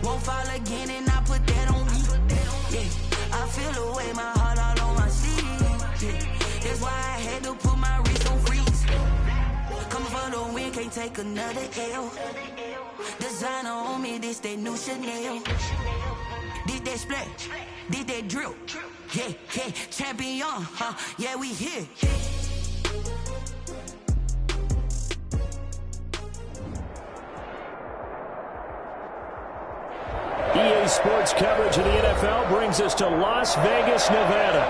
Won't fall again, and I put that on me. Yeah, I feel the way, my heart all on my sleeve. Yeah, that's why I had to put my wrist on freeze. Coming for the win, can't take another L. Designer on me, this that new Chanel. This that splash, this that drill. Yeah, yeah, champion, yeah, we here. EA Sports coverage of the NFL brings us to Las Vegas, Nevada.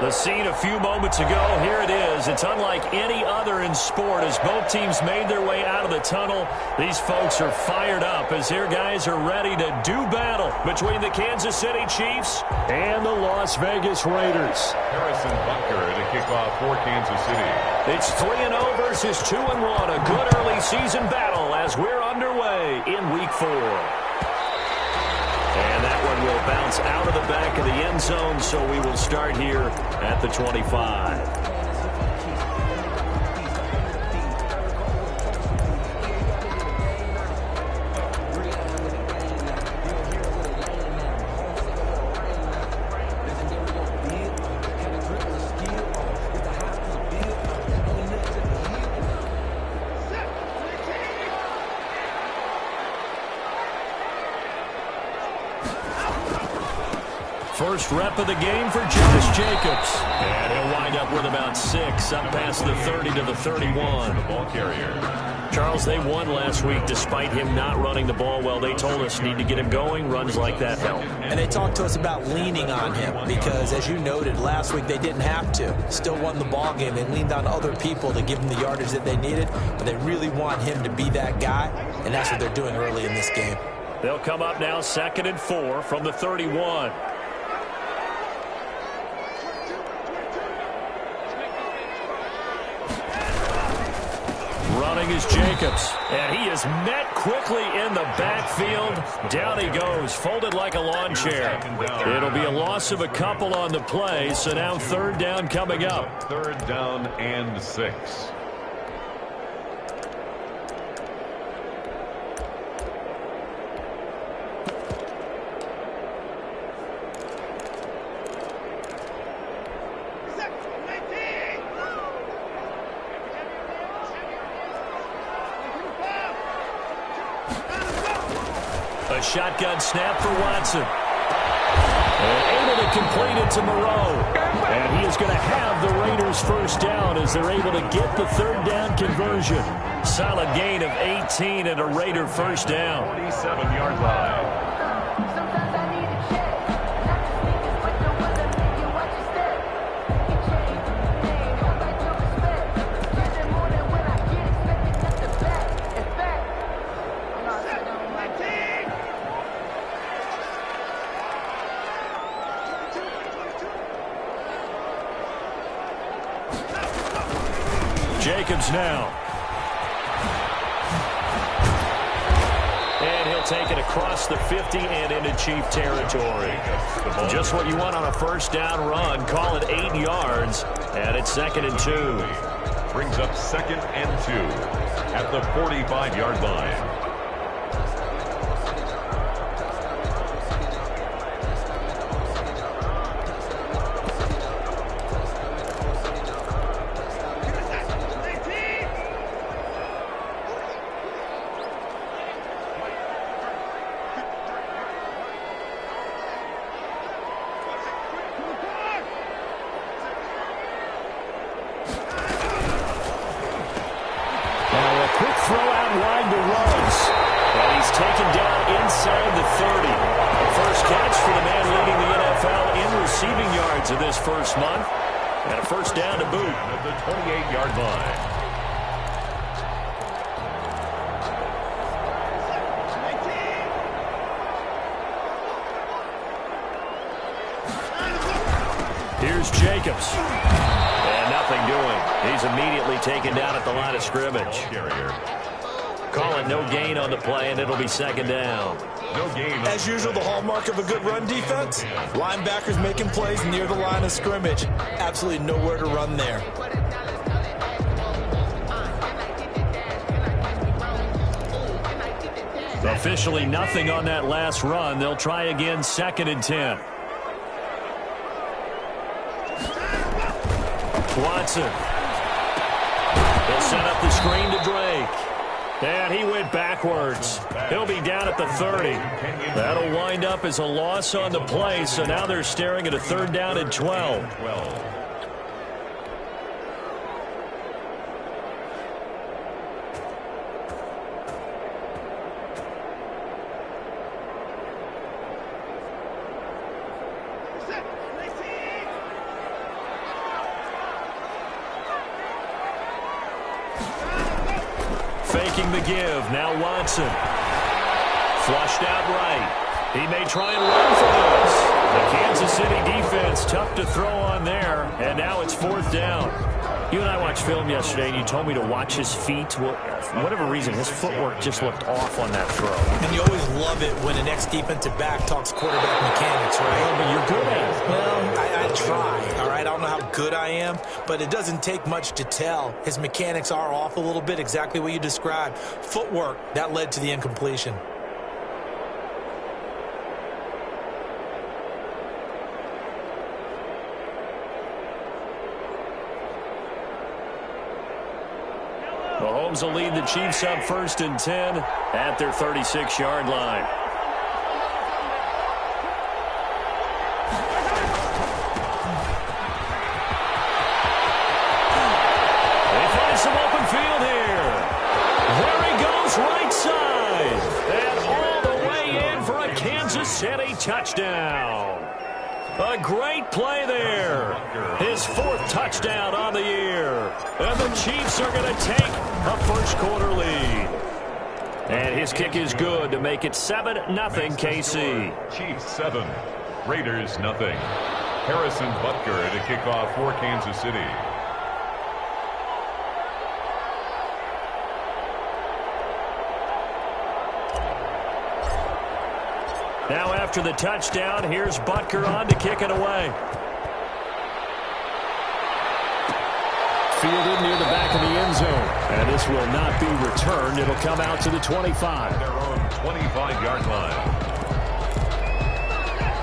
The scene a few moments ago, here it is. It's unlike any other in sport as both teams made their way out of the tunnel. These folks are fired up as their guys are ready to do battle between the Kansas City Chiefs and the Las Vegas Raiders. Harrison Butker to kick off for Kansas City. It's 3-0 versus 2-1. A good early season battle as we're underway in Week 4. And that one will bounce out of the back of the end zone, so we will start here at the 25. First rep of the game for Josh Jacobs. And he'll wind up with about 6, up past the 30 to the 31. The ball carrier. Charles, they won last week despite him not running the ball well. They told us need to get him going. Runs like that help. And they talked to us about leaning on him because, as you noted, last week they didn't have to. Still won the ball game. They leaned on other people to give them the yardage that they needed. But they really want him to be that guy, and that's what they're doing early in this game. They'll come up now 2nd and 4 from the 31. Running is Jacobs, and he is met quickly in the backfield. Down he goes, folded like a lawn chair. It'll be a loss of a couple on the play, so now 3rd down coming up. 3rd down and 6. A shotgun snap for Watson. And able to complete it to Moreau. And he is going to have the Raiders first down as they're able to get the 3rd down conversion. Solid gain of 18 and a Raider first down. 47-yard line. Jacobs now. And he'll take it across the 50 and into Chief territory. Just what you want on a first down run. Call it 8 yards. And it's 2nd and 2. Brings up 2nd and 2 at the 45-yard line. Of this first month, and a first down to boot at the 28-yard line. Here's Jacobs, and nothing doing. He's immediately taken down at the line of scrimmage. Call it no gain on the play, and it'll be 2nd down. No gain. As usual, the hallmark of a good run defense, linebackers making plays near the line of scrimmage. Absolutely nowhere to run there. Officially nothing on that last run. They'll try again, 2nd and 10. Watson. They'll set up the screen to Drake. And he went backwards. He'll be down at the 30. That'll wind up as a loss on the play, so now they're staring at a 3rd down and 12. Faking the give. Now Watson. Flushed out right. He may try and run for this. The Kansas City defense tough to throw on there. And now it's 4th down. You and I watched film yesterday, and you told me to watch his feet. Well, for whatever reason, his footwork just looked off on that throw. And you always love it when an ex-defensive back talks quarterback mechanics, right? Well, but you're good at it. Well, I try, all right? I don't know how good I am, but it doesn't take much to tell. His mechanics are off a little bit, exactly what you described. Footwork, that led to the incompletion. Mahomes will lead the Chiefs up 1st and 10 at their 36-yard line. They find some open field here. There he goes, right side. And all the way in for a Kansas City touchdown. A great play there. His 4th touchdown on the year. And the Chiefs are going to take a first-quarter lead. And his kick is good to make it 7-0 KC. Chiefs 7, Raiders nothing. Harrison Butker to kick off for Kansas City. Now after the touchdown, here's Butker on to kick it away. Fielded near the back of the end zone. And this will not be returned. It'll come out to the 25. Their own 25-yard line.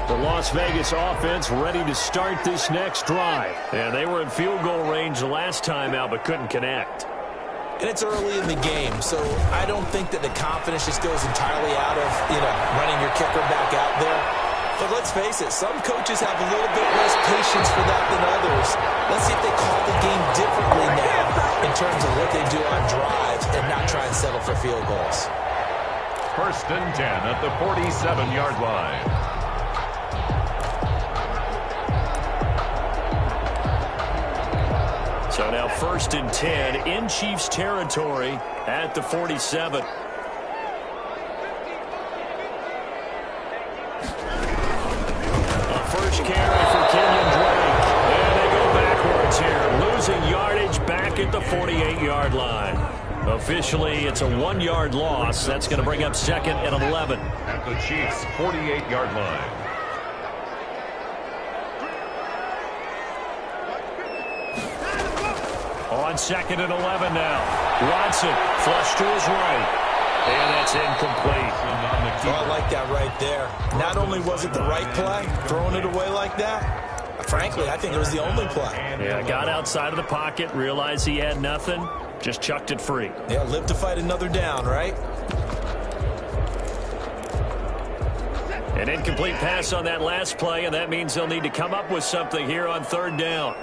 The Las Vegas offense ready to start this next drive. And they were in field goal range the last time out but couldn't connect. And it's early in the game, so I don't think that the confidence just goes entirely out of, running your kicker back out there. But let's face it, some coaches have a little bit less patience for that than others. Let's see if they call the game differently now in terms of what they do on drives and not try and settle for field goals. 1st and 10 at the 47-yard line. So now 1st and 10 in Chiefs territory at the 47. A first carry for Kenyon Drake. And they go backwards here, losing yardage back at the 48-yard line. Officially, it's a 1-yard loss. That's going to bring up 2nd and 11. At the Chiefs' 48-yard line. On 2nd and 11 now. Watson flush to his right. And that's incomplete. Oh, I like that right there. Not only was it the right play, throwing it away like that, frankly, I think it was the only play. Yeah, got outside of the pocket, realized he had nothing, just chucked it free. Yeah, live to fight another down, right? An incomplete pass on that last play, and that means they'll need to come up with something here on 3rd down.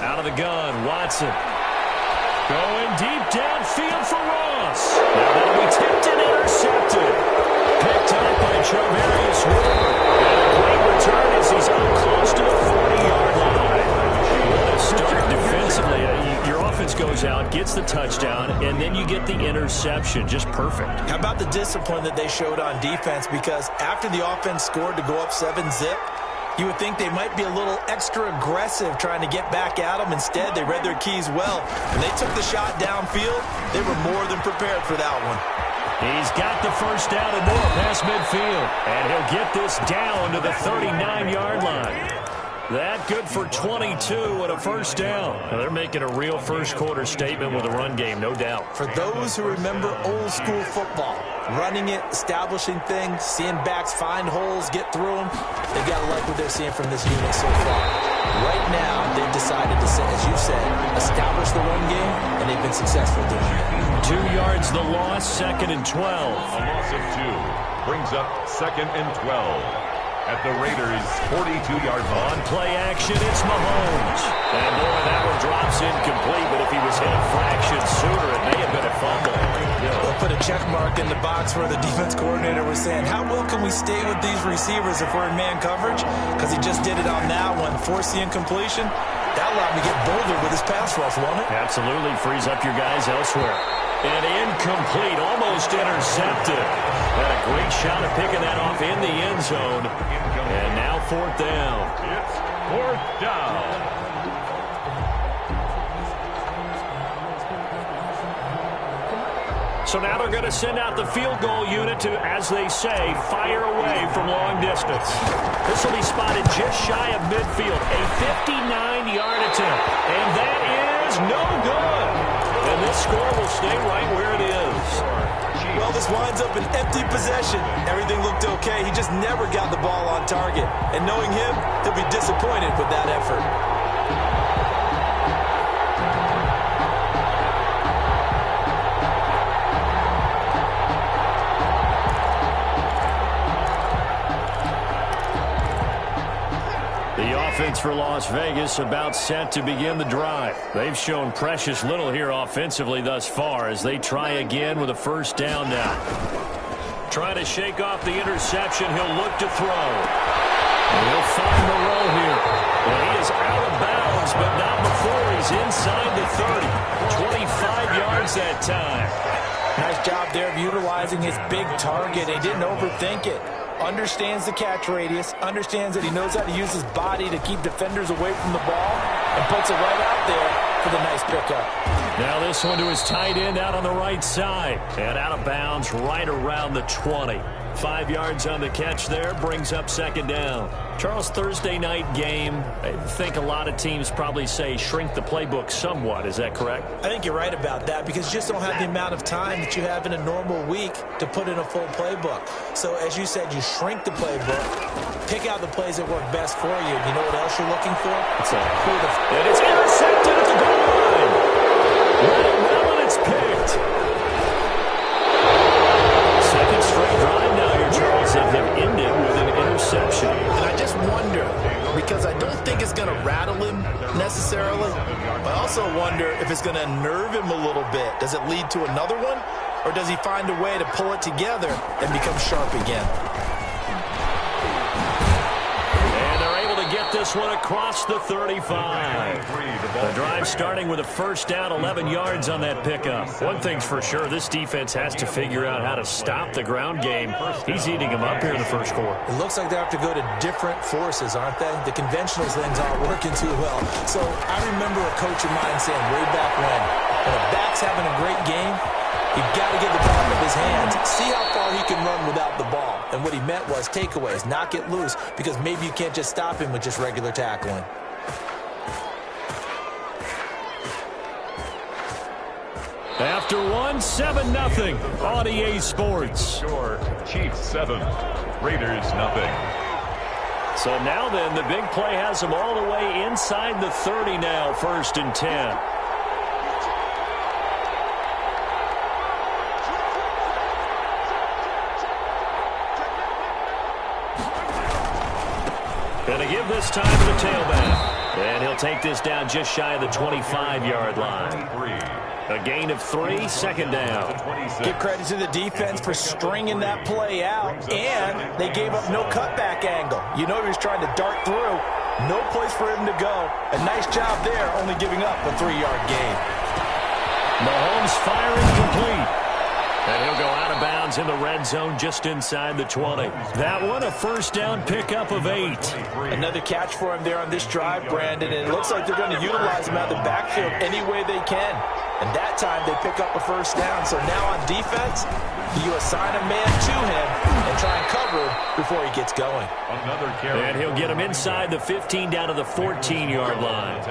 Out of the gun, Watson. Going deep downfield for Ross. Now that'll be tipped and intercepted. Picked up by Charvarius Ward. And a great return as he's up close to the 40-yard line. What a start defensively. Your offense goes out, gets the touchdown, and then you get the interception. Just perfect. How about the discipline that they showed on defense? Because after the offense scored to go up 7-zip, you would think they might be a little extra aggressive trying to get back at them. Instead, they read their keys well. When they took the shot downfield, they were more than prepared for that one. He's got the first down and more past midfield. And he'll get this down to the 39-yard line. That good for 22 and a first down. Now they're making a real first-quarter statement with a run game, no doubt. For those who remember old-school football, running it, establishing things, seeing backs find holes, get through them, they got to like what they're seeing from this unit so far. Right now, they've decided to, as you said, establish the run game, and they've been successful doing it. 2 yards the loss, 2nd and 12. A loss of 2 brings up 2nd and 12. At the Raiders' 42-yard line. On play action, it's Mahomes. And boy, that one drops incomplete, but if he was hit a fraction sooner, it may have been a fumble. They'll put a check mark in the box where the defense coordinator was saying, how well can we stay with these receivers if we're in man coverage? Because he just did it on that one, forced the incompletion. That allowed him to get bolder with his pass rush, won't it? Absolutely, frees up your guys elsewhere. And incomplete, almost intercepted. Had a great shot at picking that off in the end zone. And now 4th down. It's 4th down. So now they're going to send out the field goal unit to, as they say, fire away from long distance. This will be spotted just shy of midfield. A 59-yard attempt. And that is no good. And this score will stay right where it is. Well, this winds up an empty possession. Everything looked okay. He just never got the ball on target. And knowing him, he'll be disappointed with that effort. Offense for Las Vegas about set to begin the drive. They've shown precious little here offensively thus far as they try again with a first down now. Trying to shake off the interception. He'll look to throw. And he'll find the roll here. Well, he is out of bounds, but not before he's inside the 30. 25 yards that time. Nice job there of utilizing his big target. He didn't overthink it. Understands the catch radius, understands that he knows how to use his body to keep defenders away from the ball, and puts it right out there for the nice pickup. Now this one to his tight end out on the right side. And out of bounds right around the 20. 5 yards on the catch there, brings up 2nd down. Charles, Thursday night game, I think a lot of teams probably say shrink the playbook somewhat. Is that correct? I think you're right about that because you just don't have the amount of time that you have in a normal week to put in a full playbook. So as you said, you shrink the playbook, pick out the plays that work best for you. You know what else you're looking for? And it's intercepted at the goal line. Well, and it's picked. Second straight drive now here, Charles, that have ended with an interception. And I just wonder, because I don't think it's going to rattle him necessarily, but I also wonder if it's going to unnerve him a little bit. Does it lead to another one? Or does he find a way to pull it together and become sharp again? And they're able to get this one across the 35. The drive starting with a first down, 11 yards on that pickup. One thing's for sure, this defense has to figure out how to stop the ground game. He's eating them up here in the first quarter. It looks like they have to go to different forces, aren't they? The conventional things aren't working too well. So I remember a coach of mine saying way back when a back's having a great game, you've got to get the ball out of his hands. See how far he can run without the ball. And what he meant was takeaways, knock it loose, because maybe you can't just stop him with just regular tackling. After 7-0 on EA Sports. Score, Chiefs 7, Raiders 0. So now then, the big play has them all the way inside the 30 now, 1st and 10. Gonna give this time to the tailback. And he'll take this down just shy of the 25-yard line. A gain of 3, 2nd down. Give credit to the defense for stringing that play out, and they gave up no cutback angle. You know he was trying to dart through. No place for him to go. A nice job there, only giving up a 3-yard gain. Mahomes firing complete. And he'll go out of bounds in the red zone just inside the 20. That one, a first down pickup of 8. Another catch for him there on this drive, Brandon, and it looks like they're going to utilize him out of the backfield any way they can. And that time they pick up a first down. So now on defense, you assign a man to him and try and cover him before he gets going. Another carry. And he'll get him inside the 15 down to the 14-yard line.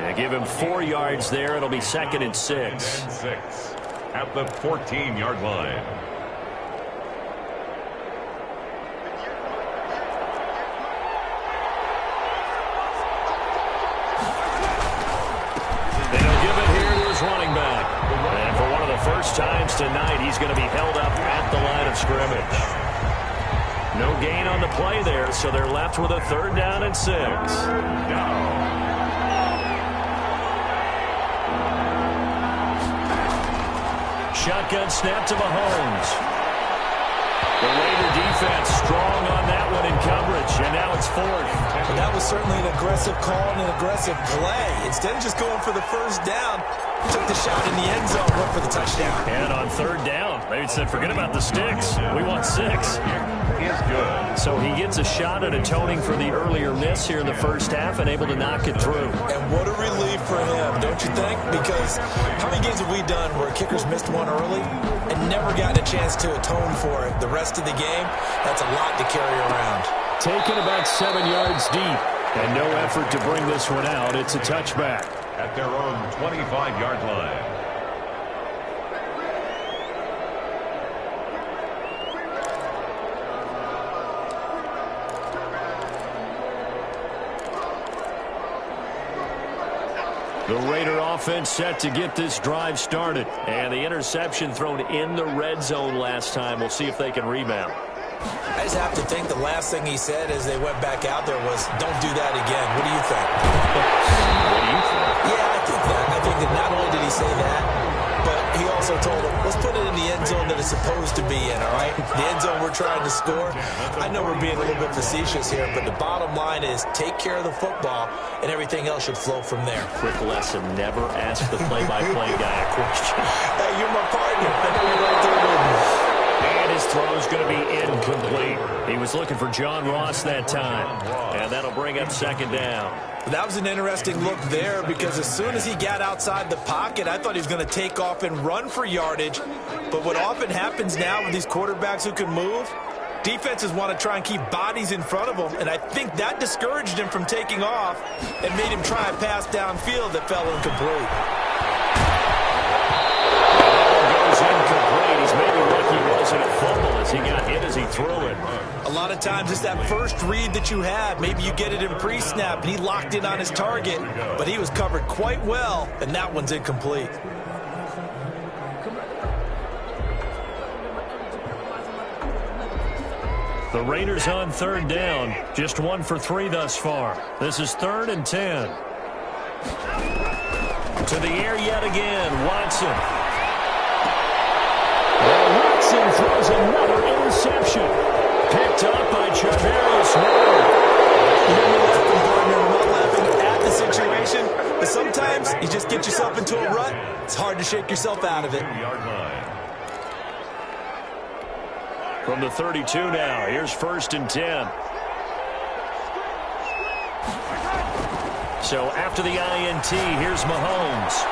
And give him 4 yards there. It'll be 2nd and 6. At the 14-yard line. They'll give it here to his running back. And for one of the first times tonight, he's going to be held up at the line of scrimmage. No gain on the play there, so they're left with a 3rd down and 6. Shotgun snap to Mahomes. The Raider defense strong on that one in coverage, and now it's 4th. But that was certainly an aggressive call and an aggressive play. Instead of just going for the first down, took the shot in the end zone, went for the touchdown. And on 3rd down, they said, forget about the sticks. We want 6. Is good. So he gets a shot at atoning for the earlier miss here in the first half and able to knock it through. And what a relief for him, don't you think? Because how many games have we done where kickers missed one early and never gotten a chance to atone for it the rest of the game? That's a lot to carry around. Taken about 7 yards deep and no effort to bring this one out. It's a touchback. At their own 25-yard line. The Raider offense set to get this drive started. And the interception thrown in the red zone last time. We'll see if they can rebound. I just have to think the last thing he said as they went back out there was, don't do that again. What do you think? What do you think? Yeah, I think that. I think that not only did he say that, but he also told him, let's put it in the end zone that it's supposed to be in, all right? The end zone we're trying to score. I know we're being a little bit facetious here, but the bottom line is take care of the football, and everything else should flow from there. Quick lesson, never ask the play-by-play guy a question. Hey, you're my partner. I know you're right there with me. And his throw's going to be incomplete. He was looking for John Ross that time. And that'll bring up 2nd down. That was an interesting look there because as soon as he got outside the pocket, I thought he was going to take off and run for yardage. But what often happens now with these quarterbacks who can move, defenses want to try and keep bodies in front of them. And I think that discouraged him from taking off and made him try a pass downfield that fell incomplete. Incomplete. He's maybe lucky it wasn't a fumble as he got hit as he threw it. A lot of times it's that first read that you have. Maybe you get it in pre-snap, and he locked in on his target, but he was covered quite well, and that one's incomplete. The Raiders on 3rd down. Just 1 for 3 thus far. This is 3rd and 10. To the air yet again, Watson. Watson throws another interception. Picked up by Charvarius Ward. I'm not laughing at the situation, but sometimes you just get yourself into a rut. It's hard to shake yourself out of it. From the 32 now, here's 1st and 10. So after the INT, here's Mahomes.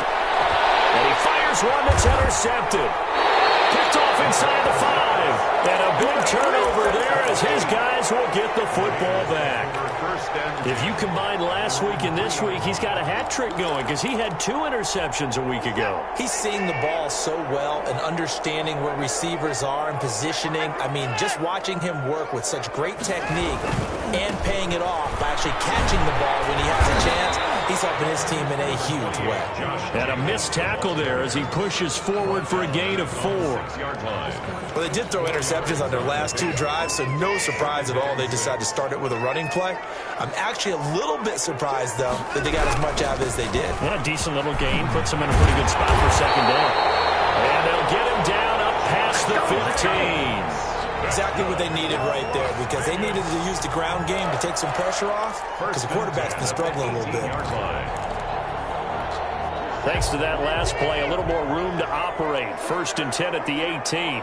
And he fires one that's intercepted. Picked off inside the 5. And a big turnover there as his guys will get the football back. If you combine last week and this week, he's got a hat trick going because he had 2 interceptions a week ago. He's seeing the ball so well and understanding where receivers are and positioning. I mean, just watching him work with such great technique and paying it off by actually catching the ball when he has a chance, he's helping his team in a huge way. And a missed tackle there as he pushes forward for a gain of 4. Well, they did throw interceptions on their last 2 drives, so no surprise at all they decided to start it with a running play. I'm actually a little bit surprised, though, that they got as much out of it as they did. And a decent little gain puts them in a pretty good spot for 2nd down. And they'll get him down up past the 15. Exactly what they needed right there because they needed to use the ground game to take some pressure off because the quarterback's been struggling a little bit. Thanks to that last play, a little more room to operate. separate. 1st and 10 at the 18.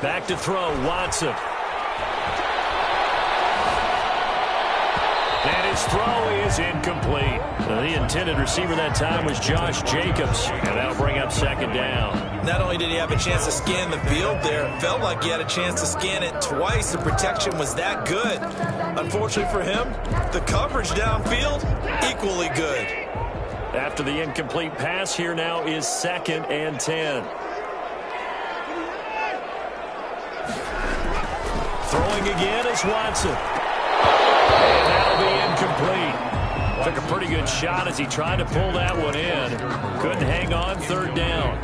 Back to throw, Watson. And his throw is incomplete. The intended receiver that time was Josh Jacobs, and that'll bring up 2nd down. Not only did he have a chance to scan the field there, it felt like he had a chance to scan it twice. The protection was that good. Unfortunately for him, the coverage downfield, equally good. After the incomplete pass, here now is 2nd and 10. Throwing again is Watson. And that'll be incomplete. Took a pretty good shot as he tried to pull that one in. Couldn't hang on, 3rd down.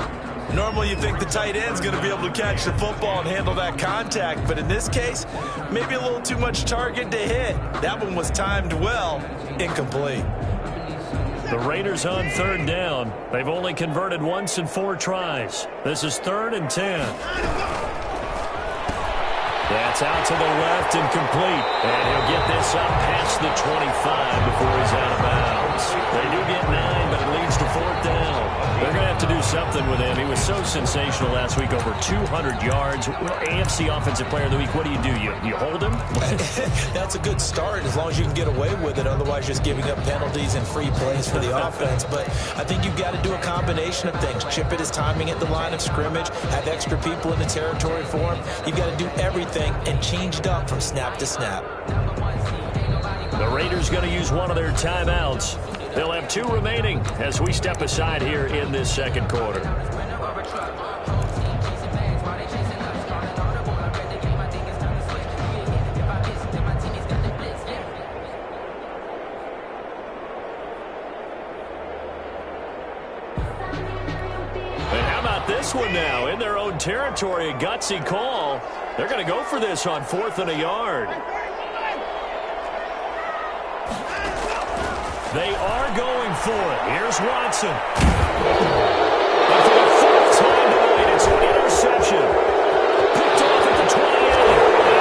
Normally you think the tight end's going to be able to catch the football and handle that contact, but in this case, maybe a little too much target to hit. That one was timed well, incomplete. The Raiders on 3rd down. They've only converted once in 4 tries. This is 3rd and 10. That's out to the left and complete. And he'll get this up past the 25 before he's out of bounds. They do get 9, but it leads to 4th down. They're going to have to do something with him. He was so sensational last week, over 200 yards. AFC Offensive Player of the Week, what do? You hold him? That's a good start as long as you can get away with it. Otherwise, just giving up penalties and free plays for the offense. But I think you've got to do a combination of things. Chip it his timing at the line of scrimmage, have extra people in the territory for him. You've got to do everything and change it up from snap to snap. The Raiders going to use one of their timeouts. They'll have 2 remaining as we step aside here in this 2nd quarter. And how about this one now? In their own territory, a gutsy call. They're going to go for this on 4th and a yard. They are going for it. Here's Watson. And for the 4th time tonight, it's an interception. Picked off at the 28.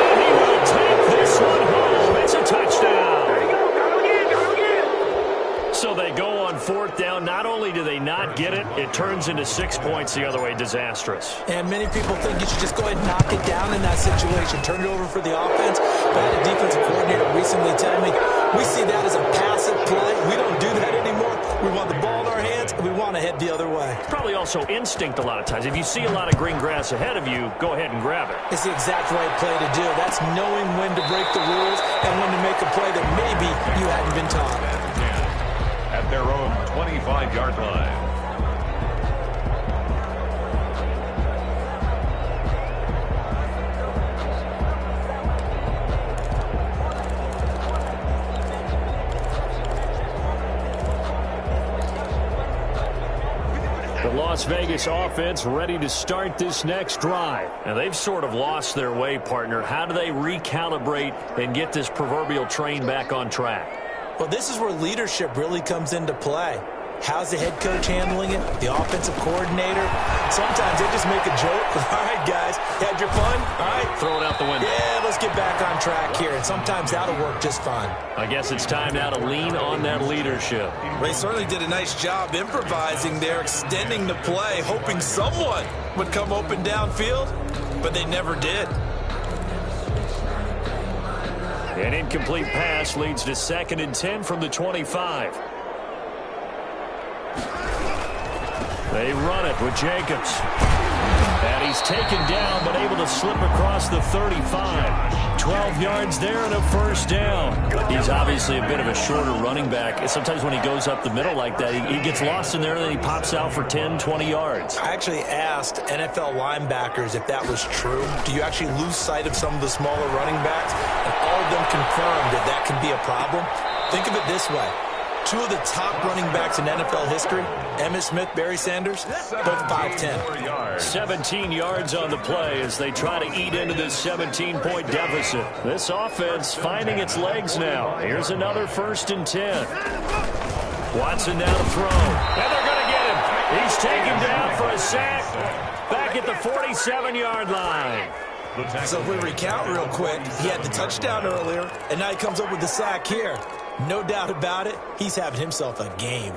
And he will take this one home. It's a touchdown. So they go on 4th down. Not only do they not get it, it turns into 6 points the other way. Disastrous. And many people think you should just go ahead and knock it down in that situation. Turn it over for the offense. But I had a defensive coordinator recently tell me, we see that as a passive play. We don't do that anymore. We want the ball in our hands, and we want to head the other way. Probably also instinct a lot of times. If you see a lot of green grass ahead of you, go ahead and grab it. It's the exact right play to do. That's knowing when to break the rules and when to make a play that maybe you hadn't been taught. At their own 25-yard line. The Las Vegas offense ready to start this next drive. And they've sort of lost their way, partner. How do they recalibrate and get this proverbial train back on track? Well, this is where leadership really comes into play. How's the head coach handling it? The offensive coordinator? Sometimes they just make a joke. All right, guys, had your fun? All right. Throw it out the window. Yeah, let's get back on track here. And sometimes that'll work just fine. I guess it's time now to lean on that leadership. They certainly did a nice job improvising there, extending the play, hoping someone would come open downfield, but they never did. An incomplete pass leads to 2nd and 10 from the 25. They run it with Jacobs. And he's taken down, but able to slip across the 35. 12 yards there and a 1st down. He's obviously a bit of a shorter running back. Sometimes when he goes up the middle like that, he gets lost in there, and then he pops out for 10, 20 yards. I actually asked NFL linebackers if that was true. Do you actually lose sight of some of the smaller running backs? And all of them confirmed that can be a problem. Think of it this way. 2 of the top running backs in NFL history, Emmitt Smith, Barry Sanders, both 5'10". 17 yards on the play as they try to eat into this 17-point deficit. This offense finding its legs now. Here's another 1st and 10. Watson now to throw. And they're going to get him. He's taken down for a sack back at the 47-yard line. So if we recount real quick, he had the touchdown earlier, and now he comes up with the sack here. No doubt about it, he's having himself a game.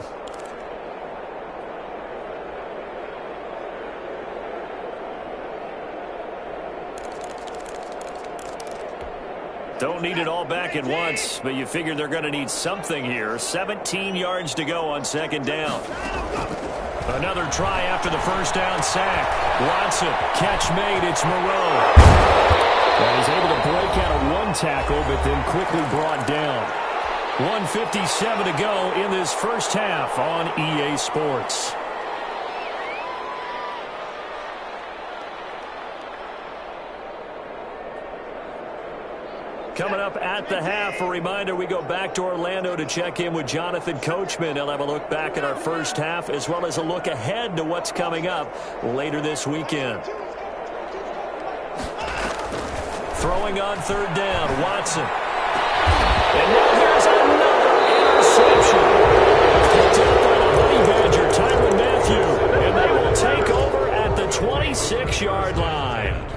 Don't need it all back at once, but you figure they're going to need something here. 17 yards to go on second down. Another try after the first down sack. Watson, catch made. It's Moreau. And he's able to break out of one tackle, but then quickly brought down. 1:57 to go in this first half on EA Sports. Coming up at the half, a reminder, we go back to Orlando to check in with Jonathan Coachman. He'll have a look back at our first half as well as a look ahead to what's coming up later this weekend. Throwing on third down, Watson. And now here's another interception. Picked up by the Honey Badger, Tyrann Mathieu. And they will take over at the 26-yard line.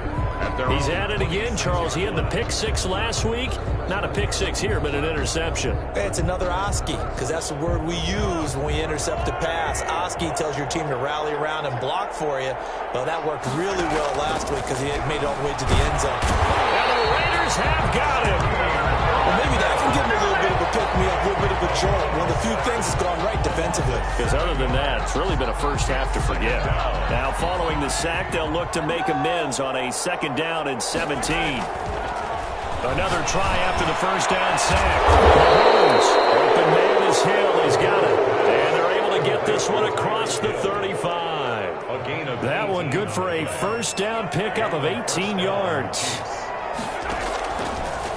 He's at it again, Charles. He had the pick six last week. Not a pick six here, but an interception. It's another Oski, because that's the word we use when we intercept a pass. Oski tells your team to rally around and block for you. Well, that worked really well last week because he had made it all the way to the end zone. And the Raiders have got him. Well, maybe that can give him a little bit of a pick-me-up, a little bit of a jolt. One of the few things that's gone right defensively. Because other than that, it's really been a first half to forget. Now, following the sack, they'll look to make amends on a second down and 17. Another try after the first down sack. Mahomes, open man is Hill. He's got it. And they're able to get this one across the 35. That one good for a first down pickup of 18 yards.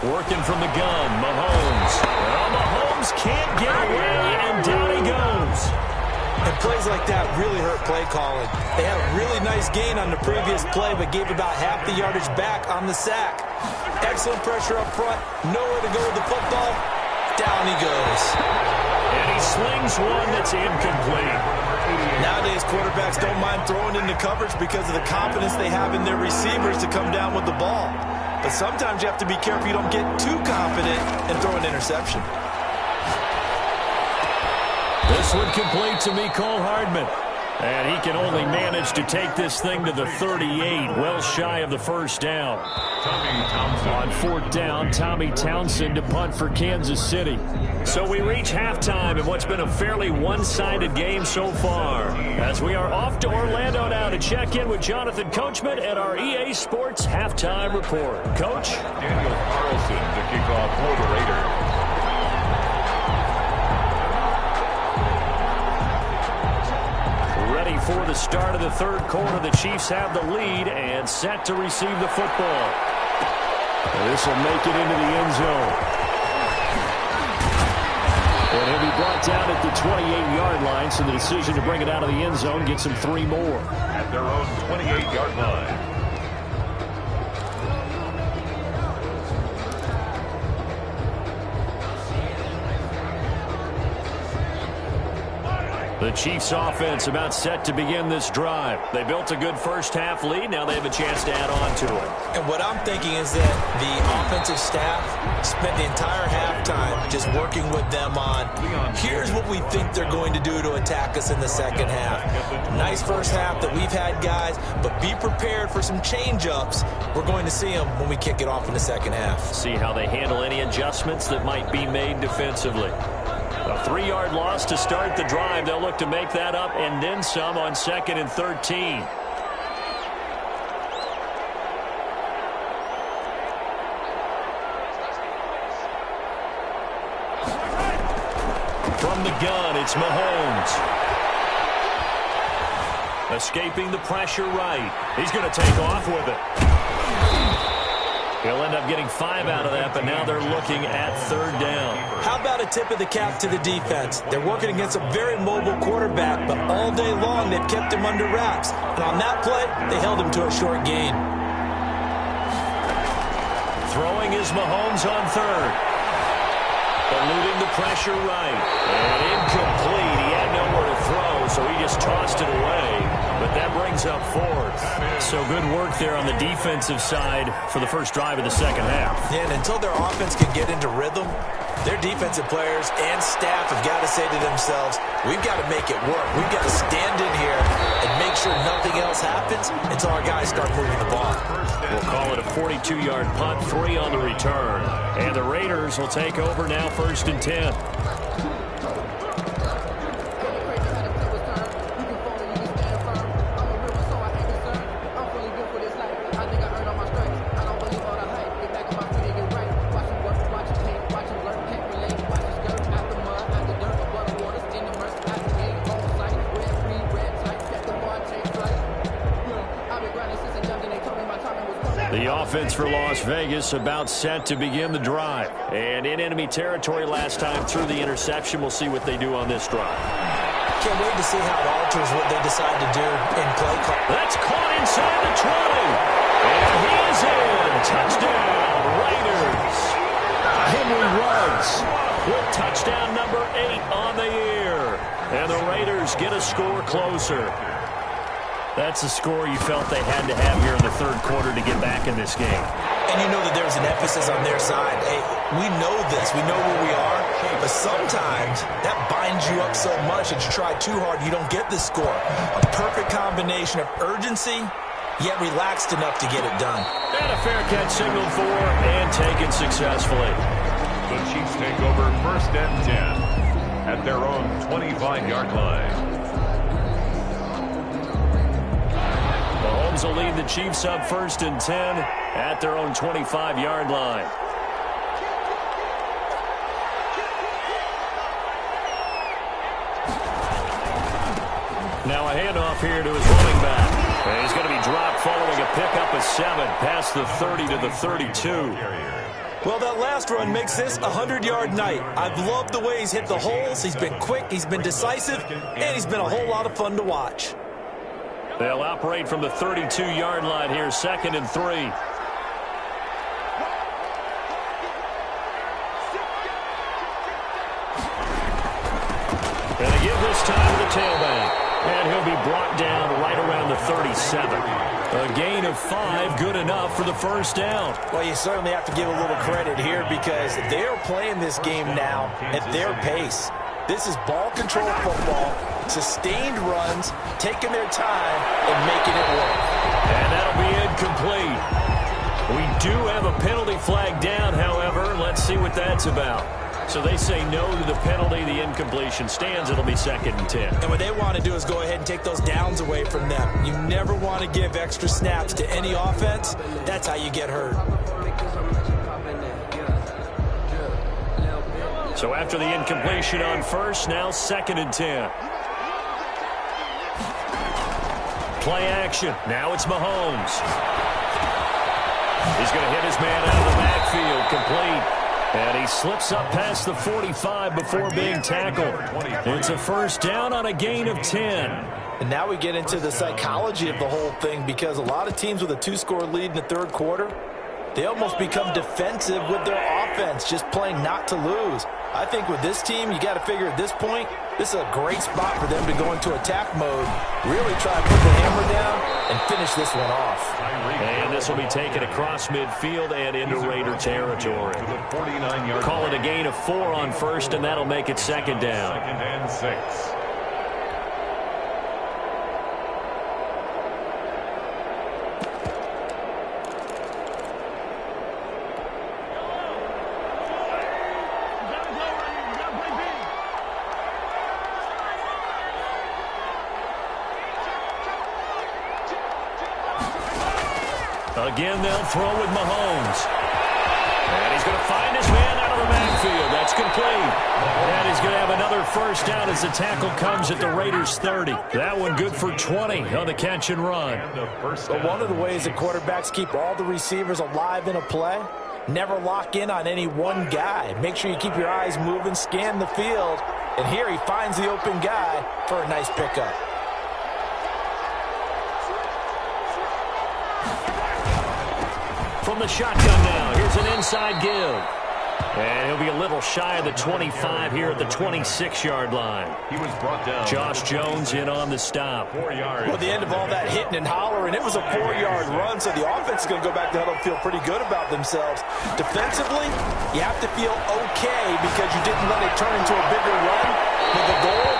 Working from the gun, Mahomes. Well, Mahomes can't get away, and down he goes. And plays like that really hurt play calling. They had a really nice gain on the previous play, but gave about half the yardage back on the sack. Excellent pressure up front. Nowhere to go with the football. Down he goes. And he slings one that's incomplete. Nowadays, quarterbacks don't mind throwing into coverage because of the confidence they have in their receivers to come down with the ball. But sometimes you have to be careful you don't get too confident and throw an interception. This one complete to Mecole Hardman. And he can only manage to take this thing to the 38, well shy of the first down. On fourth down, Tommy Townsend to punt for Kansas City. So we reach halftime in what's been a fairly one-sided game so far. As we are off to Orlando now to check in with Jonathan Coachman at our EA Sports Halftime Report. Coach? Daniel Carlson to kick off for the Raiders. For the start of the third quarter, the Chiefs have the lead and set to receive the football. This will make it into the end zone. And he'll be brought down at the 28-yard line, so the decision to bring it out of the end zone gets him 3 more. At their own 28-yard line. The Chiefs offense about set to begin this drive. They built a good first half lead. Now they have a chance to add on to it. And what I'm thinking is that the offensive staff spent the entire halftime just working with them on, here's what we think they're going to do to attack us in the second half. Nice first half that we've had, guys, but be prepared for some change-ups. We're going to see them when we kick it off in the second half. See how they handle any adjustments that might be made defensively. A 3-yard loss to start the drive. They'll look to make that up and then some on 2nd and 13. From the gun, it's Mahomes. Escaping the pressure right. He's going to take off with it. He'll end up getting 5 out of that, but now they're looking at third down. How about a tip of the cap to the defense? They're working against a very mobile quarterback, but all day long they've kept him under wraps. And on that play, they held him to a short gain. Throwing is Mahomes on third. Eluding the pressure right. And incomplete. He had nowhere to throw, so he just tossed it away. But that brings up 4th. So good work there on the defensive side for the first drive of the second half. Yeah, and until their offense can get into rhythm, their defensive players and staff have got to say to themselves, we've got to make it work. We've got to stand in here and make sure nothing else else happens until our guys start moving the ball. We'll call it a 42-yard punt, 3 on the return. And the Raiders will take over now, 1st and 10. The offense for Las Vegas about set to begin the drive. And in enemy territory last time through the interception. We'll see what they do on this drive. Can't wait to see how it alters what they decide to do in play call. That's caught inside the 20. And he is in. Touchdown, Raiders. Henry Ruggs with touchdown number 8 on the year. And the Raiders get a score closer. That's a score you felt they had to have here in the 3rd quarter to get back in this game. And you know that there's an emphasis on their side. Hey, we know this. We know where we are. But sometimes that binds you up so much that you try too hard, you don't get the score. A perfect combination of urgency, yet relaxed enough to get it done. And a fair catch signaled for and taken successfully. The Chiefs take over 1st and 10 at their own 25-yard line. Mahomes will lead the Chiefs up 1st and 10 at their own 25-yard line. Now a handoff here to his running back. And he's going to be dropped following a pickup of 7 past the 30 to the 32. Well, that last run makes this a 100-yard night. I've loved the way he's hit the holes. He's been quick, he's been decisive, and he's been a whole lot of fun to watch. They'll operate from the 32-yard line here, 2nd and 3. And they give this time to the tailback. And he'll be brought down right around the 37. A gain of 5, good enough for the 1st down. Well, you certainly have to give a little credit here because they're playing this game now at their pace. This is ball control football, sustained runs, taking their time and making it work. And that'll be incomplete. We do have a penalty flag down, however. Let's see what that's about. So they say no to the penalty. The incompletion stands. It'll be 2nd and 10. And what they want to do is go ahead and take those downs away from them. You never want to give extra snaps to any offense. That's how you get hurt. So after the incompletion on 1st, now 2nd and 10. Play action. Now it's Mahomes. He's going to hit his man out of the backfield. Complete. And he slips up past the 45 before being tackled. It's a 1st down on a gain of 10. And now we get into the psychology of the whole thing because a lot of teams with a 2-score lead in the 3rd quarter, they almost become defensive with their offense, just playing not to lose. I think with this team, you got to figure at this point, this is a great spot for them to go into attack mode, really try to put the hammer down and finish this one off. And this will be taken across midfield and into Raider territory. Call it a gain of 4 on 1st, and that'll make it 2nd down. 2nd and 6. Again, they'll throw with Mahomes. And he's going to find his man out of the backfield. That's complete. And he's going to have another 1st down as the tackle comes at the Raiders' 30. That one good for 20 on the catch and run. But one of the ways that quarterbacks keep all the receivers alive in a play, never lock in on any one guy. Make sure you keep your eyes moving, scan the field. And here he finds the open guy for a nice pickup. From the shotgun now, here's an inside give. And he'll be a little shy of the 25 here at the 26-yard line. He was brought down. Josh Jones in on the stop. 4 yards. Well, the end of all that hitting and hollering, it was a 4-yard run, so the offense is going to go back to huddle and feel pretty good about themselves. Defensively, you have to feel okay because you didn't let it turn into a bigger run. But the goal,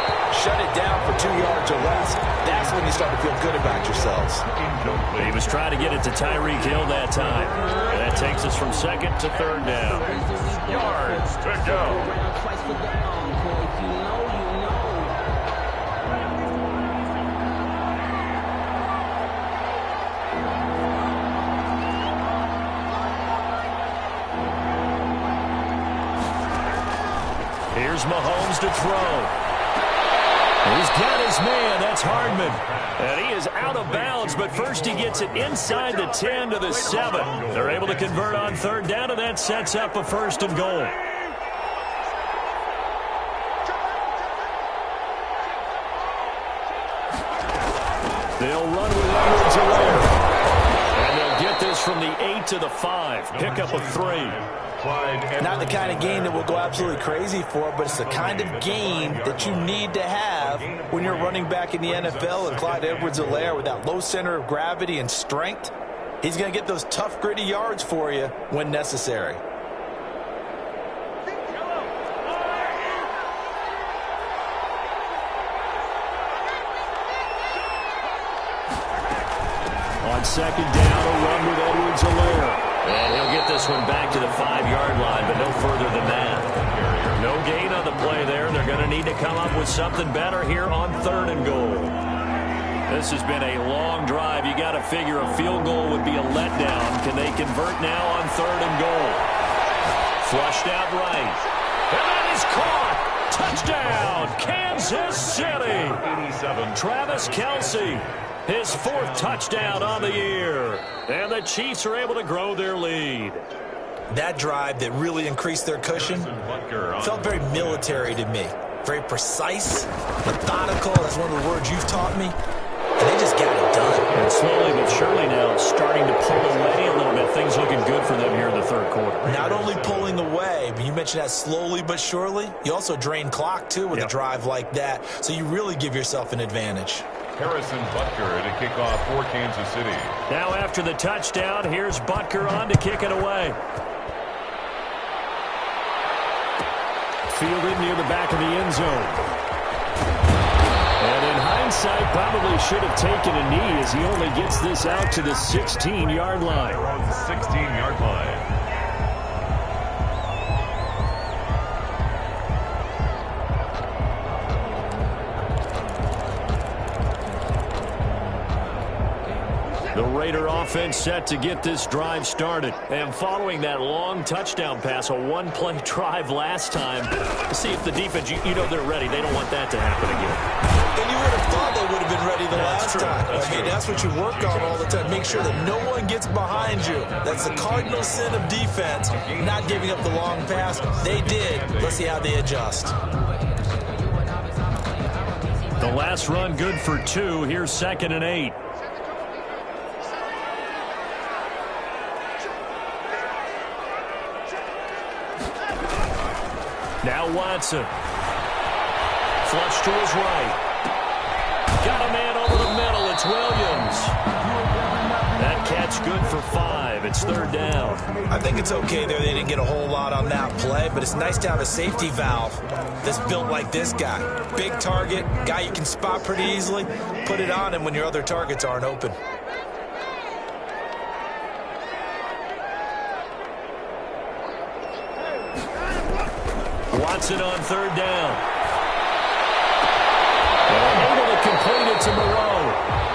shut it down for 2 yards or less, that's when you start to feel good about yourselves. He was trying to get it to Tyreek Hill that time. And that takes us from second to third down. Yards to go. Here's Mahomes to throw. He's got his man. That's Hardman. And he is out of bounds, but first he gets it inside the 10 to the 7. They're able to convert on third down, and that sets up a 1st and goal. They'll run with Edwards-Helaire. And they'll get this from the 8 to the 5. Pick up a 3. Not the kind of game that we'll go absolutely crazy for, but it's the kind of game that you need to have when you're running back in the NFL. And Clyde Edwards-Helaire, with that low center of gravity and strength, he's going to get those tough, gritty yards for you when necessary. On second down, a run with Edwards-Helaire. And he'll get this one back to the 5-yard line, but no further than that. No gain on the play there. They're going to need to come up with something better here on 3rd and goal. This has been a long drive. You got to figure a field goal would be a letdown. Can they convert now on 3rd and goal? Flushed out right. And that is caught. Touchdown, Kansas City. 87. Travis Kelce. His 4th touchdown on the year. And the Chiefs are able to grow their lead. That drive that really increased their cushion felt very military to me. Very precise, methodical. That's one of the words you've taught me. And they just got it done. And slowly but surely now starting to pull away a little bit. Things looking good for them here in the 3rd quarter. Not only pulling away, but you mentioned that slowly but surely. You also drain clock, too, with a drive like that. So you really give yourself an advantage. Harrison Butker to kick off for Kansas City. Now after the touchdown, here's Butker on to kick it away. Fielded near the back of the end zone. And in hindsight, probably should have taken a knee as he only gets this out to the 16-yard line. 16-yard line. The Raider offense set to get this drive started. And following that long touchdown pass, a one-play drive last time, to see if the defense, you know they're ready. They don't want that to happen again. And you would have thought they would have been ready the last time. I mean, that's what you work on all the time. Make sure that no one gets behind you. That's the cardinal sin of defense, not giving up the long pass. They did. Let's see how they adjust. The last run good for 2. Here's 2nd and 8. Now Watson. Flush to his right. Got a man over the middle. It's Williams. That catch good for 5. It's 3rd down. I think it's okay there. They didn't get a whole lot on that play, but it's nice to have a safety valve that's built like this guy. Big target, guy you can spot pretty easily. Put it on him when your other targets aren't open. Watson on 3rd down. And able to complete it to Moreau.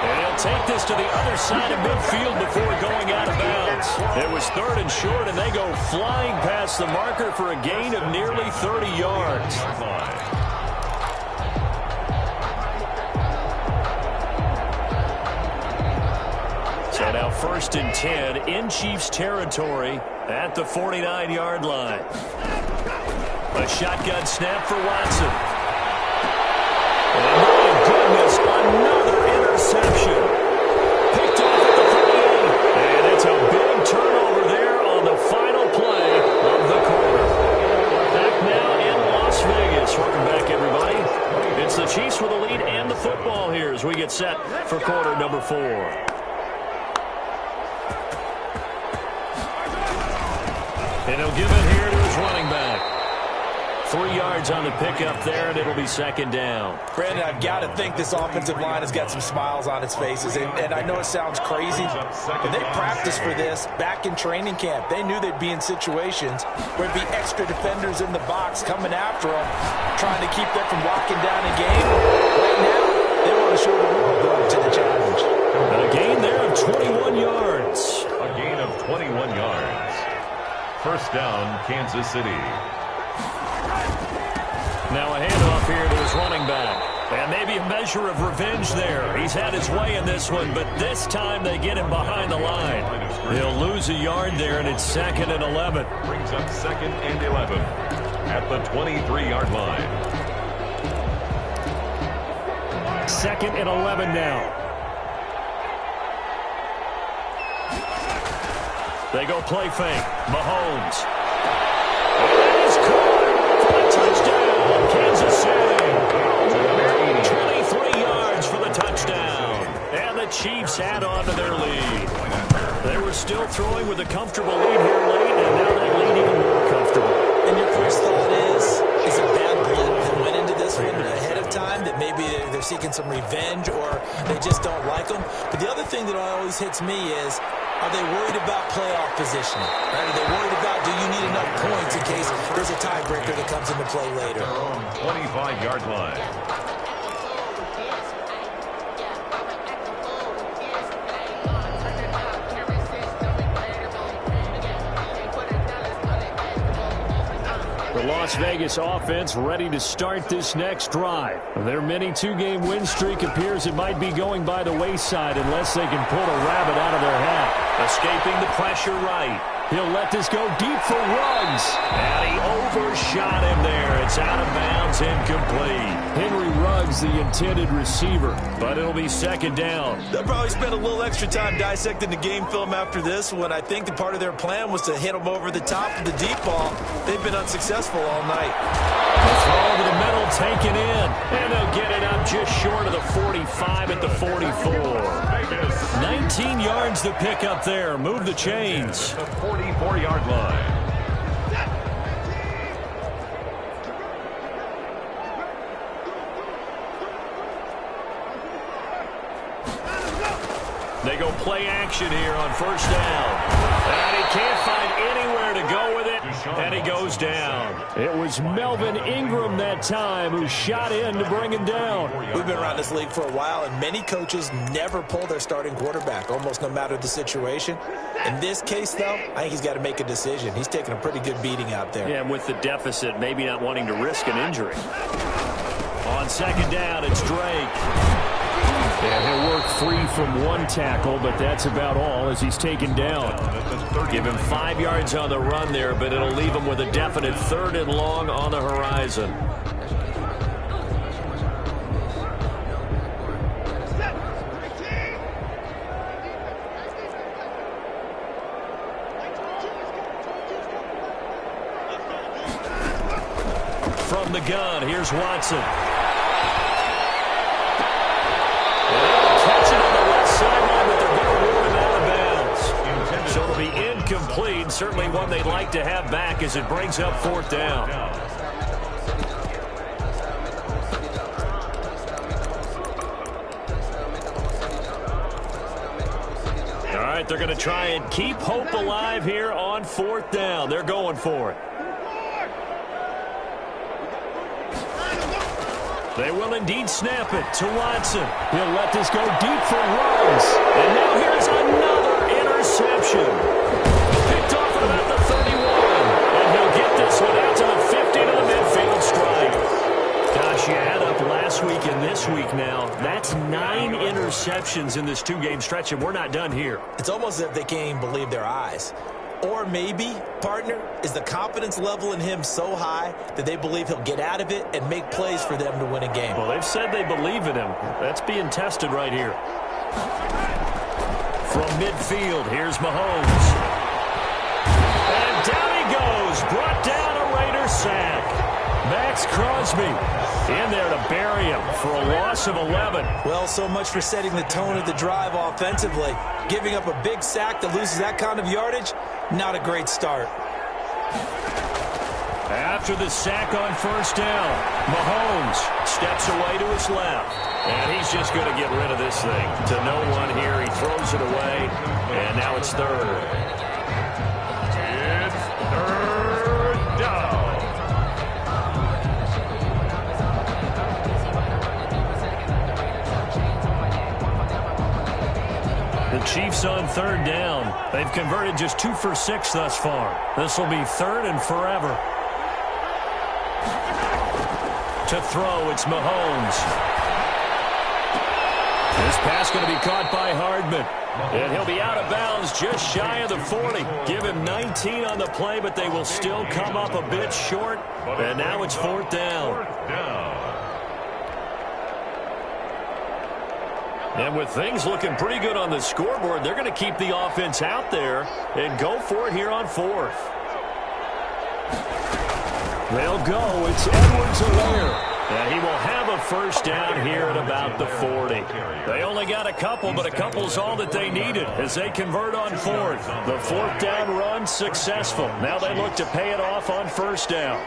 And he'll take this to the other side of midfield before going out of bounds. It was 3rd and short, and they go flying past the marker for a gain of nearly 30 yards. So now 1st and 10 in Chiefs territory at the 49-yard line. A shotgun snap for Watson. And my goodness, another interception. Picked off at the 48. And it's a big turnover there on the final play of the quarter. Back now in Las Vegas. Welcome back, everybody. It's the Chiefs with the lead and the football here as we get set for quarter number 4. And he'll give it here to his running back. 3 yards on the pickup there, and it'll be second down. Brandon, I've got to think this offensive line has got some smiles on its faces. And I know it sounds crazy, but they practiced for this back in training camp. They knew they'd be in situations where there'd be extra defenders in the box coming after them, trying to keep them from locking down a game. Right now, they want to show the world they're up to the challenge. A gain there of 21 yards. A gain of 21 yards. First down, Kansas City. Now a handoff here to his running back. And maybe a measure of revenge there. He's had his way in this one, but this time they get him behind the line. He'll lose a yard there, and it's 2nd and 11. Brings up 2nd and 11 at the 23-yard line. 2nd and 11 now. They go play fake. Mahomes. And he's caught for the touchdown. Kansas City. 23 yards for the touchdown. And the Chiefs add on to their lead. They were still throwing with a comfortable lead here late, and now that lead even more comfortable. And your first thought is it bad blood that went into this one ahead of time, that maybe they're seeking some revenge or they just don't like them? But the other thing that always hits me is, are they worried about playoff positioning? Right? Are they worried about, do you need enough points in case there's a tiebreaker that comes into play later? 25-yard line. The Las Vegas offense ready to start this next drive. Their mini 2-game win streak appears it might be going by the wayside unless they can pull a rabbit out of their hat. Escaping the pressure right. He'll let this go deep for Ruggs. And he overshot him there. It's out of bounds, incomplete. Henry Ruggs, the intended receiver, but it'll be 2nd down. They'll probably spend a little extra time dissecting the game film after this one. I think the part of their plan was to hit them over the top of the deep ball. They've been unsuccessful all night. The throw over the middle taken in, and they'll get it up just short of the 45 at the 44. 19 yards to pick up there. Move the chains. The 44-yard line. They go play action here on first down. And he can't find anywhere to go with it, and he goes down. It was Melvin Ingram that time who shot in to bring him down. We've been around this league for a while, and many coaches never pull their starting quarterback, almost no matter the situation. In this case, though, I think he's got to make a decision. He's taking a pretty good beating out there. Yeah, and with the deficit, maybe not wanting to risk an injury. On 2nd down, it's Drake. And he'll work free from one tackle, but that's about all as he's taken down. Give him 5 yards on the run there, but it'll leave him with a definite 3rd and long on the horizon. From the gun, here's Watson. So it'll be incomplete. Certainly one they'd like to have back as it brings up 4th down. All right, they're going to try and keep hope alive here on 4th down. They're going for it. They will indeed snap it to Watson. He'll let this go deep for Ruggs. And now here's another interception. Picked off at about the 31. And he'll get this one out to the 50 to the midfield stripe. Gosh, you add up last week and this week now. That's 9 interceptions in this 2-game stretch, and we're not done here. It's almost as if they can't even believe their eyes. Or maybe, partner, is the confidence level in him so high that they believe he'll get out of it and make plays for them to win a game. Well, they've said they believe in him. That's being tested right here. From midfield, here's Mahomes. And down he goes. Brought down a Raider sack. Max Crosby in there to bury him for a loss of 11. Well, so much for setting the tone of the drive offensively. Giving up a big sack that loses that kind of yardage, not a great start. After the sack on first down, Mahomes steps away to his left. And he's just going to get rid of this thing. To no one here, he throws it away. And now it's third. It's third down. The Chiefs on third down. They've converted just 2 for 6 thus far. This will be third and forever. To throw, it's Mahomes. This pass going to be caught by Hardman. And he'll be out of bounds just shy of the 40. Give him 19 on the play, but they will still come up a bit short. And now it's fourth down. And with things looking pretty good on the scoreboard, they're going to keep the offense out there and go for it here on fourth. They'll go. It's Edwards-Helaire. And he will have a first down here at about the 40. They only got a couple, but a couple's all that they needed as they convert on fourth. The fourth down run successful. Now they look to pay it off on first down.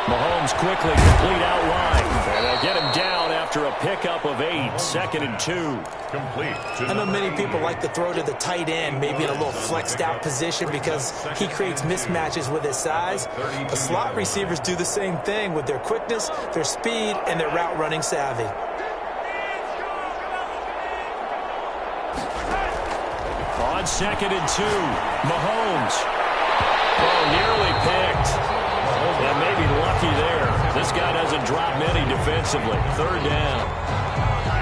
Mahomes quickly complete out wide. And they'll get him down after a pickup of 8. 2nd and 2. Complete. I know many people like to throw to the tight end, maybe in a little flexed out position because he creates mismatches with his size. The slot receivers do the same thing with their quickness, their speed, and their route running savvy. On 2nd and 2, Mahomes. Oh, nearly picked. And maybe lucky there. This guy doesn't drop many defensively. Third down.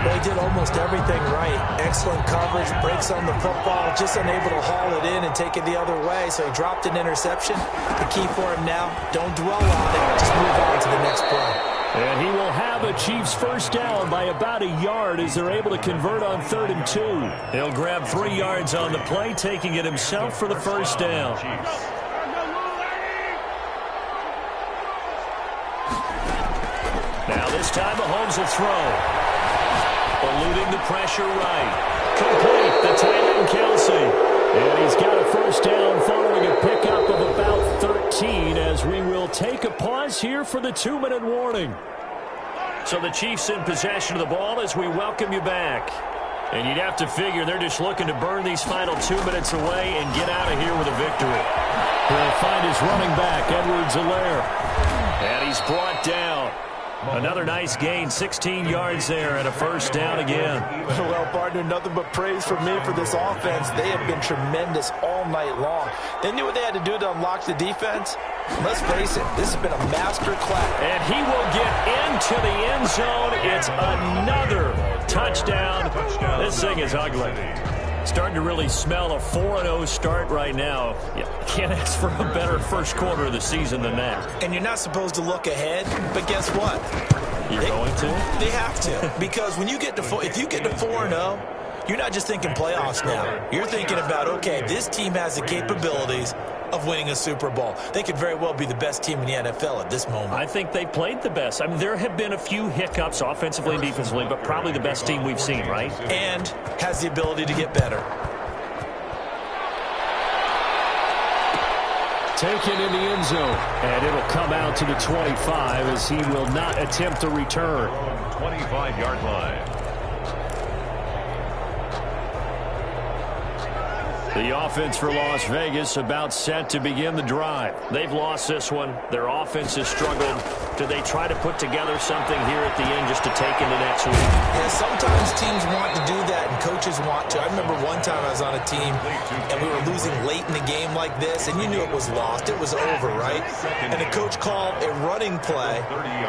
Well, he did almost everything right. Excellent coverage, breaks on the football, just unable to haul it in and take it the other way, so he dropped an interception. The key for him now, don't dwell on it, just move on to the next play. And he will have a Chiefs first down by about a yard as they're able to convert on 3rd and 2. He'll grab 3 yards on the play, taking it himself for the first down. Now this time Mahomes will throw. Eluding the pressure right. Complete. The tight end, Kelsey. And he's got a first down following a pickup of about 13 as we will take a pause here for the 2-minute warning. So the Chiefs in possession of the ball as we welcome you back. And you'd have to figure they're just looking to burn these final 2 minutes away and get out of here with a victory. He'll find his running back, Edwards-Helaire. And he's brought down. Another nice gain, 16 yards there and a first down again. Well, partner, nothing but praise from me for this offense. They have been tremendous all night long. They knew what they had to do to unlock the defense. Let's face it, this has been a master class. And he will get into the end zone. It's another touchdown. This thing is ugly. Starting to really smell a 4-0 start right now. You can't ask for a better first quarter of the season than that. And you're not supposed to look ahead, but guess what? You're going to? They have to. Because when you get to if you get to 4-0, you're not just thinking playoffs now. You're thinking about, okay, this team has the capabilities of winning a Super Bowl. They could very well be the best team in the NFL at this moment. I think they played the best. I mean, there have been a few hiccups offensively and defensively, but probably the best team we've seen, right? And has the ability to get better. Taken in the end zone, and it'll come out to the 25 as he will not attempt a return. 25-yard line. The offense for Las Vegas about set to begin the drive. They've lost this one. Their offense has struggled. Do they try to put together something here at the end just to take into next week? Yeah, sometimes teams want to do that and coaches want to. I remember one time I was on a team and we were losing late in the game like this, and you knew it was lost. It was over, right? And the coach called a running play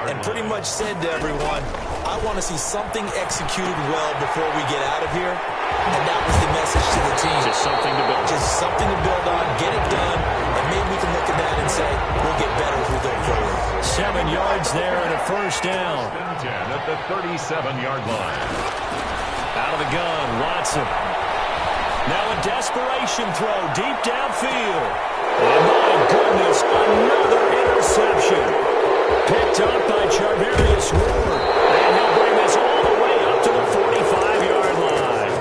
and pretty much said to everyone, I want to see something executed well before we get out of here. And that was the message to the team. Just something to build. Just something to build on, get it done, and maybe we can look at that and say, we'll get better as we go forward. 7 yards there and a first down. 10 at the 37-yard line. Out of the gun, Watson. Now a desperation throw deep downfield. And my goodness, another interception. Picked up by Charvarius Ward. And he'll bring this all the way up to the 45-yard line.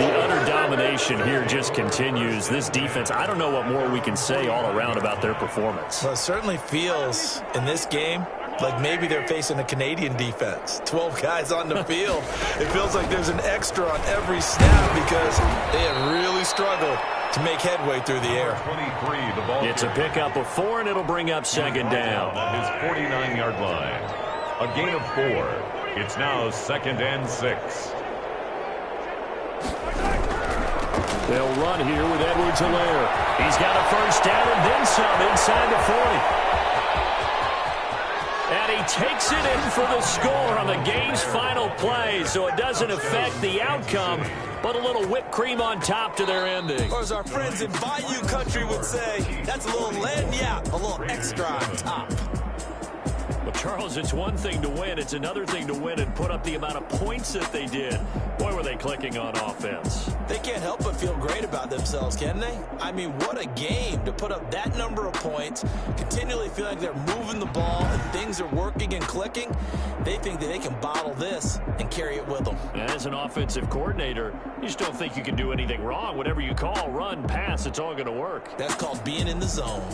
The utter domination domination here just continues. This defense, I don't know what more we can say all around about their performance. Well, it certainly feels in this game like maybe they're facing a Canadian defense. 12 guys on the field. It feels like there's an extra on every snap because they have really struggled to make headway through the air. 23, the ball. It's a pickup of 4, and it'll bring up second down. At his 49-yard line. A gain of 4. It's now 2nd and 6. They'll run here with Edwards-Helaire. He's got a first down and then some inside the 40. And he takes it in for the score on the game's final play, so it doesn't affect the outcome, but a little whipped cream on top to their ending. Or as our friends in Bayou Country would say, that's a little lagniappe, a little extra on top. Well, Charles, it's one thing to win. It's another thing to win and put up the amount of points that they did. Boy, were they clicking on offense. They can't help but feel great about themselves, can they? I mean, what a game to put up that number of points, continually feel like they're moving the ball and things are working and clicking. They think that they can bottle this and carry it with them. As an offensive coordinator, you just don't think you can do anything wrong. Whatever you call, run, pass, it's all going to work. That's called being in the zone.